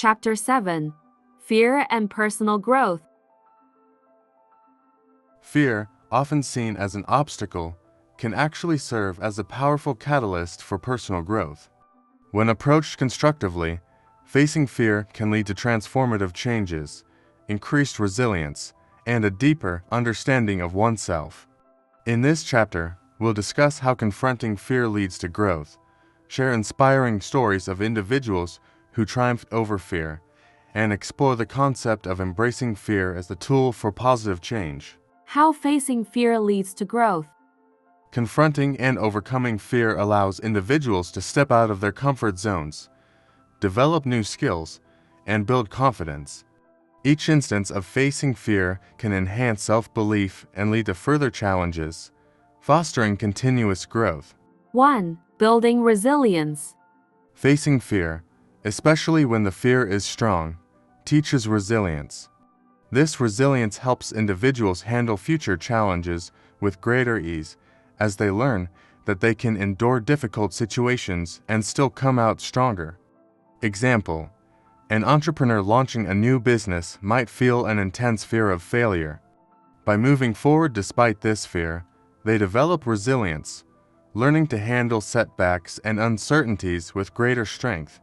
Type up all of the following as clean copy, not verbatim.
Chapter 7: Fear and Personal Growth. Fear, often seen as an obstacle, can actually serve as a powerful catalyst for personal growth. When approached constructively, facing fear can lead to transformative changes, increased resilience, and a deeper understanding of oneself. In this chapter, we'll discuss how confronting fear leads to growth, share inspiring stories of individuals who triumphed over fear, and explore the concept of embracing fear as a tool for positive change. How facing fear leads to growth. Confronting and overcoming fear allows individuals to step out of their comfort zones, develop new skills, and build confidence. Each instance of facing fear can enhance self-belief and lead to further challenges, fostering continuous growth. 1. Building resilience. Facing fear, especially when the fear is strong, teaches resilience. This resilience helps individuals handle future challenges with greater ease, as they learn that they can endure difficult situations and still come out stronger. Example: an entrepreneur launching a new business might feel an intense fear of failure. By moving forward despite this fear, they develop resilience, learning to handle setbacks and uncertainties with greater strength.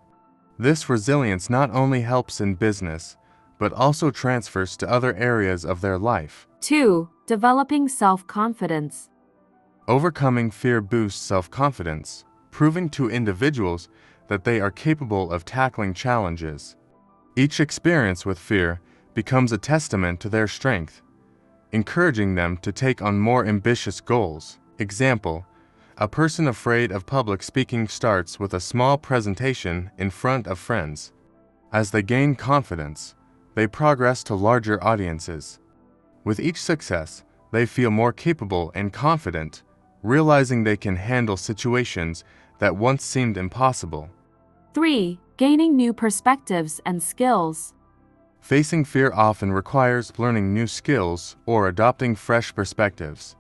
This resilience not only helps in business, but also transfers to other areas of their life. 2. Developing self-confidence. Overcoming fear boosts self-confidence, proving to individuals that they are capable of tackling challenges. Each experience with fear becomes a testament to their strength, encouraging them to take on more ambitious goals. Example: a person afraid of public speaking starts with a small presentation in front of friends. As they gain confidence, they progress to larger audiences. With each success, they feel more capable and confident, realizing they can handle situations that once seemed impossible. 3. Gaining new perspectives and skills. Facing fear often requires learning new skills or adopting fresh perspectives.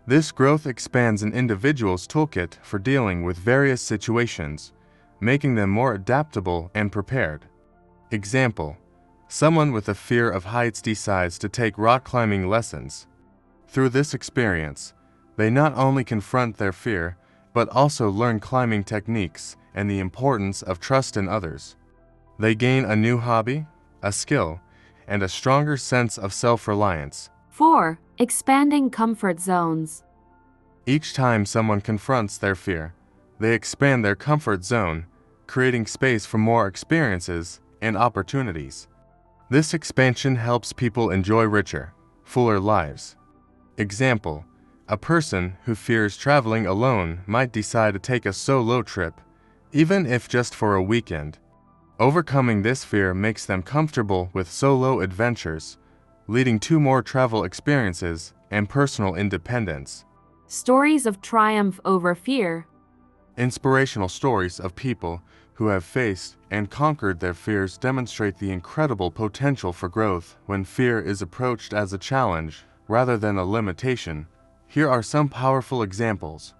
This growth expands an individual's toolkit for dealing with various situations, making them more adaptable and prepared. Example: someone with a fear of heights decides to take rock climbing lessons. Through this experience, they not only confront their fear, but also learn climbing techniques and the importance of trust in others. They gain a new hobby, a skill, and a stronger sense of self-reliance. 4. Expanding comfort zones. Each time someone confronts their fear, they expand their comfort zone, creating space for more experiences and opportunities. This expansion helps people enjoy richer, fuller lives. Example: a person who fears traveling alone might decide to take a solo trip, even if just for a weekend. Overcoming this fear makes them comfortable with solo adventures, leading to more travel experiences and personal independence. Stories of triumph over fear. Inspirational stories of people who have faced and conquered their fears demonstrate the incredible potential for growth when fear is approached as a challenge rather than a limitation. Here are some powerful examples.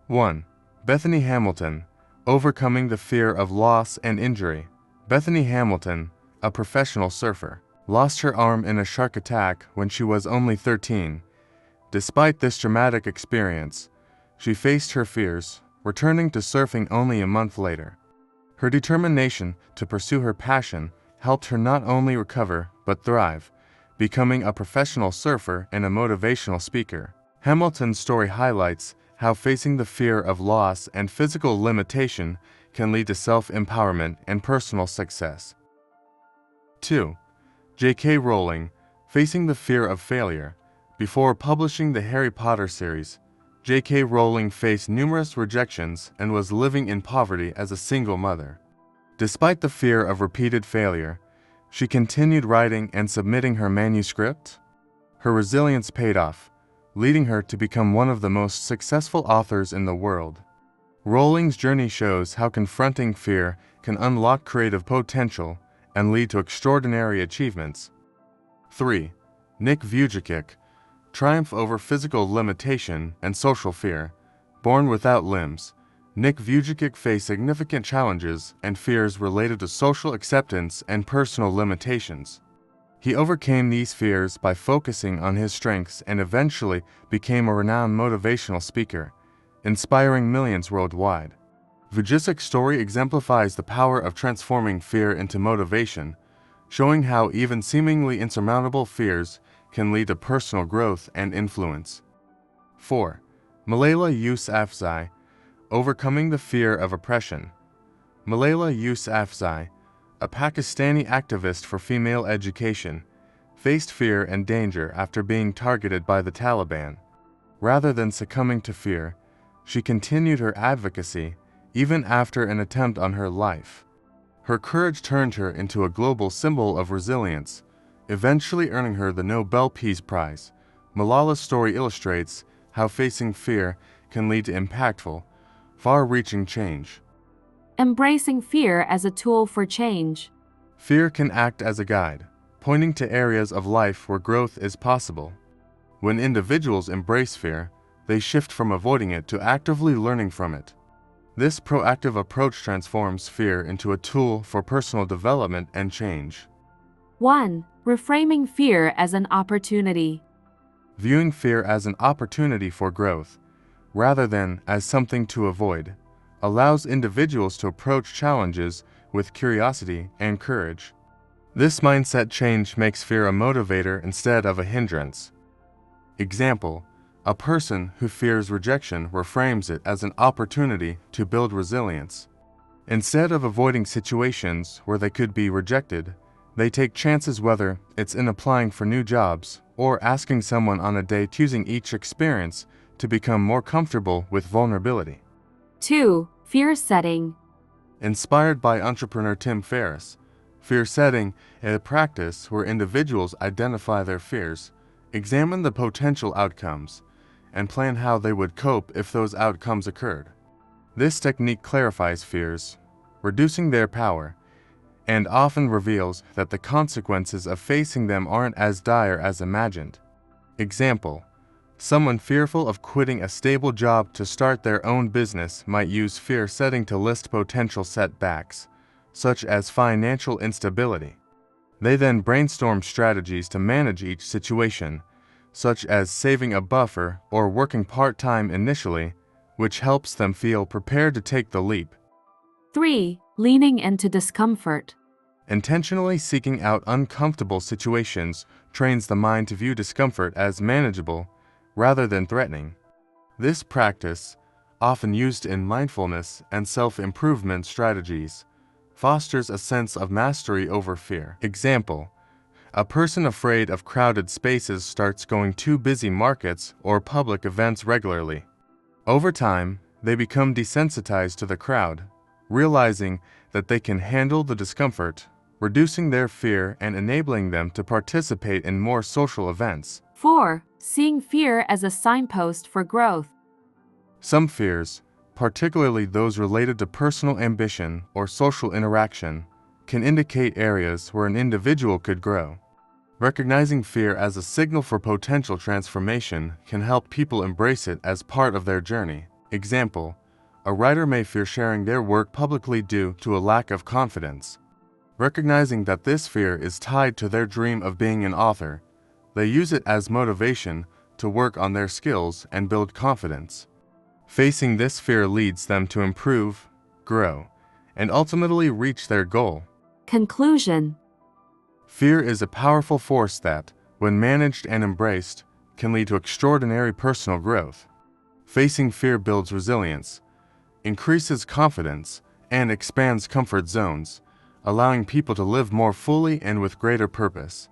1. Bethany Hamilton, overcoming the fear of loss and injury. Bethany Hamilton, a professional surfer, lost her arm in a shark attack when she was only 13. Despite this traumatic experience, she faced her fears, returning to surfing only a month later. Her determination to pursue her passion helped her not only recover but thrive, becoming a professional surfer and a motivational speaker. Hamilton's story highlights how facing the fear of loss and physical limitation can lead to self-empowerment and personal success. 2. J.K. Rowling, facing the fear of failure. Before publishing the Harry Potter series, J.K. Rowling faced numerous rejections and was living in poverty as a single mother. Despite the fear of repeated failure, she continued writing and submitting her manuscript. Her resilience paid off, leading her to become one of the most successful authors in the world. Rowling's journey shows how confronting fear can unlock creative potential and lead to extraordinary achievements. 3. Nick Vujicic, triumph over physical limitation and social fear. Born without limbs, Nick Vujicic faced significant challenges and fears related to social acceptance and personal limitations. He overcame these fears by focusing on his strengths and eventually became a renowned motivational speaker, inspiring millions worldwide. Vujicic's story exemplifies the power of transforming fear into motivation, showing how even seemingly insurmountable fears can lead to personal growth and influence. 4. Malala Yousafzai, overcoming the fear of oppression. Malala Yousafzai, a Pakistani activist for female education, faced fear and danger after being targeted by the Taliban. Rather than succumbing to fear, she continued her advocacy even after an attempt on her life. Her courage turned her into a global symbol of resilience, eventually earning her the Nobel Peace Prize. Malala's story illustrates how facing fear can lead to impactful, far-reaching change. Embracing fear as a tool for change. Fear can act as a guide, pointing to areas of life where growth is possible. When individuals embrace fear, they shift from avoiding it to actively learning from it. This proactive approach transforms fear into a tool for personal development and change. 1. Reframing fear as an opportunity. Viewing fear as an opportunity for growth, rather than as something to avoid, allows individuals to approach challenges with curiosity and courage. This mindset change makes fear a motivator instead of a hindrance. Example: a person who fears rejection reframes it as an opportunity to build resilience. Instead of avoiding situations where they could be rejected, they take chances, whether it's in applying for new jobs or asking someone on a date, using each experience to become more comfortable with vulnerability. 2. Fear setting. Inspired by entrepreneur Tim Ferriss, fear setting is a practice where individuals identify their fears, examine the potential outcomes, and plan how they would cope if those outcomes occurred. This technique clarifies fears, reducing their power, and often reveals that the consequences of facing them aren't as dire as imagined. Example: someone fearful of quitting a stable job to start their own business might use fear setting to list potential setbacks, such as financial instability. They then brainstorm strategies to manage each situation, such as saving a buffer or working part-time initially, which helps them feel prepared to take the leap. 3. Leaning into discomfort. Intentionally seeking out uncomfortable situations trains the mind to view discomfort as manageable rather than threatening. This practice, often used in mindfulness and self-improvement strategies, fosters a sense of mastery over fear. Example: a person afraid of crowded spaces starts going to busy markets or public events regularly. Over time, they become desensitized to the crowd, realizing that they can handle the discomfort, reducing their fear and enabling them to participate in more social events. 4. Seeing fear as a signpost for growth. Some fears, particularly those related to personal ambition or social interaction, can indicate areas where an individual could grow. Recognizing fear as a signal for potential transformation can help people embrace it as part of their journey. Example: a writer may fear sharing their work publicly due to a lack of confidence. Recognizing that this fear is tied to their dream of being an author, they use it as motivation to work on their skills and build confidence. Facing this fear leads them to improve, grow, and ultimately reach their goal. Conclusion. Fear is a powerful force that, when managed and embraced, can lead to extraordinary personal growth. Facing fear builds resilience, increases confidence, and expands comfort zones, allowing people to live more fully and with greater purpose.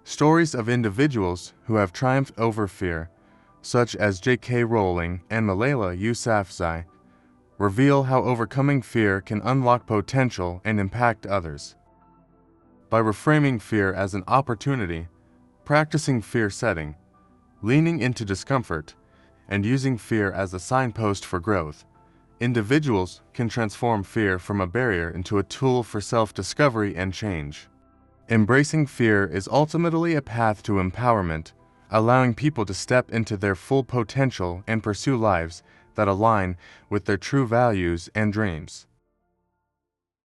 Stories of individuals who have triumphed over fear, such as J.K. Rowling and Malala Yousafzai, reveal how overcoming fear can unlock potential and impact others. By reframing fear as an opportunity, practicing fear setting, leaning into discomfort, and using fear as a signpost for growth, individuals can transform fear from a barrier into a tool for self-discovery and change. Embracing fear is ultimately a path to empowerment, allowing people to step into their full potential and pursue lives that align with their true values and dreams.